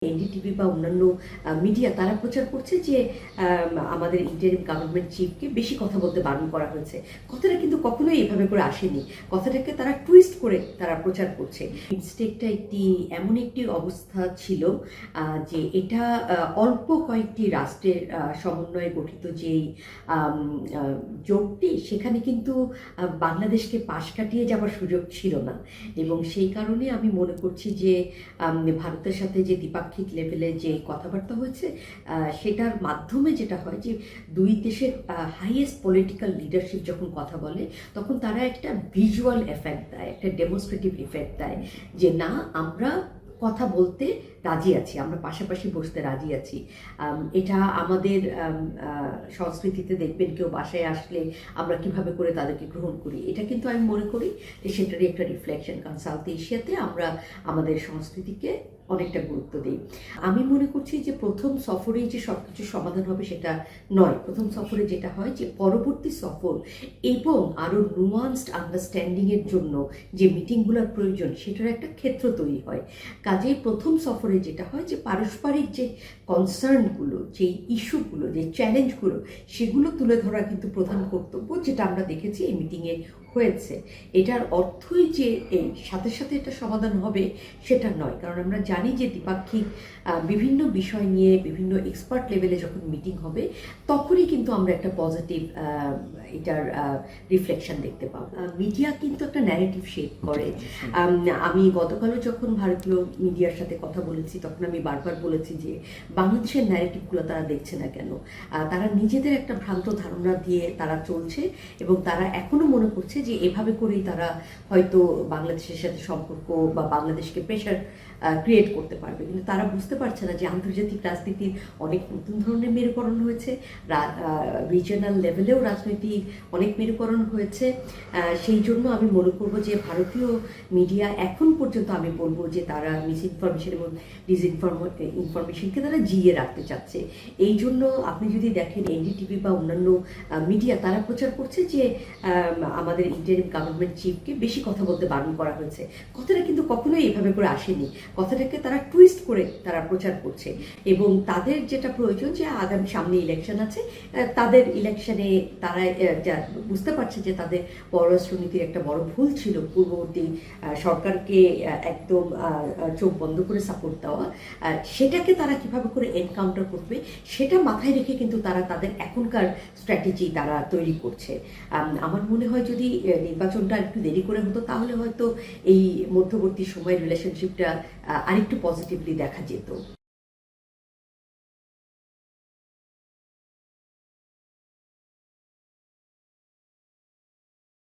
NDTV বা অন্যান্য media তারা প্রচার করছে যে আমাদের ইন্টারিম গভর্নমেন্ট চিফকে বেশি কথা বলতে বারণ করা হয়েছে। কথাটা কিন্তু কখনোই এভাবে করে আসেনি। কথাটাকে তারা টুইস্ট করে তারা প্রচার করছে। মিস্টেকটা এমন একটি অবস্থা ছিল যে এটা অল্প কয়েকটি রাষ্ট্রের সমন্বয়ে গঠিত যেই জোটটি, সেখানে কিন্তু বাংলাদেশকে পাশ কাটিয়ে যাওয়ার সুযোগ ছিল না। এবং সেই কারণে আমি মনে করছি যে ভারতের সাথে যে দ্বিপাক্ষিক লেভেলে যে কথাবার্তা হয়েছে সেটার মাধ্যমে যেটা হয় যে দুই দেশের হাইয়েস্ট পলিটিক্যাল লিডারশিপ যখন কথা বলে তখন তারা একটা ভিজুয়াল এফেক্ট দেয়, একটা ডেমনস্ট্রেটিভ এফেক্ট দেয় যে না, আমরা কথা বলতে রাজি আছি, আমরা পাশাপাশি বসতে রাজি আছি। এটা আমাদের সংস্কৃতিতে দেখবেন কেউ বাসায় আসলে আমরা কিভাবে করে তাদেরকে গ্রহণ করি, এটা কিন্তু আমি মনে করি যে সেটারই একটা রিফ্লেকশন। কারণ সাউথ এশিয়াতে আমরা আমাদের সংস্কৃতিকে অনেকটা গুরুত্ব দিই। আমি মনে করছি যে প্রথম সফরেই যে সব কিছু সমাধান হবে সেটা নয়। প্রথম সফরে যেটা হয় যে পরবর্তী সফর এবং আরও নুয়ান্সড আন্ডারস্ট্যান্ডিংয়ের জন্য যে মিটিংগুলোর প্রয়োজন সেটার একটা ক্ষেত্র তৈরি হয়। কাজেই প্রথম সফরে যেটা হয় যে পারস্পরিক যে কনসার্নগুলো, যে ইস্যুগুলো, যে চ্যালেঞ্জগুলো, সেগুলো তুলে ধরা কিন্তু প্রধান কর্তব্য, যেটা আমরা দেখেছি এই মিটিংয়ে হয়েছে। এটার অর্থই যে এই সাথে সাথে এটা সমাধান হবে সেটা নয়। কারণ আমরা জানি যে দ্বিপাক্ষিক বিভিন্ন বিষয় নিয়ে বিভিন্ন এক্সপার্ট লেভেলে যখন মিটিং হবে তখনই কিন্তু আমরা একটা পজিটিভ এটার রিফ্লেকশন দেখতে পাবো। মিডিয়া কিন্তু একটা ন্যারেটিভ শেপ করে। আমি গতকালও যখন ভারতীয় মিডিয়ার সাথে কথা বলেছি তখন আমি বারবার বলেছি যে বাংলাদেশের ন্যারেটিভগুলো তারা দেখছে না কেন। তারা নিজেদের একটা ভ্রান্ত ধারণা দিয়ে তারা চলছে এবং তারা এখনও মনে করছে যে এভাবে করেই তারা হয়তো বাংলাদেশের সাথে সম্পর্ক বা বাংলাদেশকে প্রেশার ক্রিয়েট করতে পারবে। কিন্তু তারা বুঝতে পারছে না যে আন্তর্জাতিক রাজনীতির অনেক নতুন ধরনের মেরুকরণ হয়েছে, রিজিয়নাল লেভেলেও রাজনৈতিক অনেক মেরুকরণ হয়েছে। সেই জন্য আমি মনে করব যে ভারতীয় মিডিয়া এখন পর্যন্ত আমি বলবো যে তারা মিসইনফরমেশন এবং ইনফরমেশনকে তারা জিইয়ে রাখতে চাচ্ছে। এই জন্য আপনি যদি দেখেন এনডিটিভি বা অন্যান্য মিডিয়া তারা প্রচার করছে যে আমাদের ইন্টারিম গভর্নমেন্ট চিফকে বেশি কথা বলতে বারণ করা হয়েছে। কথাটা কিন্তু কখনোই এভাবে করে আসেনি। কথাটাকে তারা টুইস্ট করে তারা প্রচার করছে এবং তাদের যেটা প্রয়োজন যে আগামী সামনে ইলেকশন আছে, তাদের ইলেকশনে তারা বুঝতে পারছে যে তাদের পররাষ্ট্রনীতির একটা বড় ভুল ছিল পূর্ববর্তী সরকারকে একদম চোখ বন্ধ করে সাপোর্ট দেওয়া। সেটাকে তারা কিভাবে করে এনকাউন্টার করবে সেটা মাথায় রেখে কিন্তু তারা তাদের এখনকার স্ট্র্যাটেজি তারা তৈরি করছে। আমার মনে হয় যদি নির্বাচনটা একটু দেরি করে হতো তাহলে হয়তো এই মধ্যবর্তী সময়ের রিলেশনশিপটা আরেকটু পজিটিভলি দেখা যেত।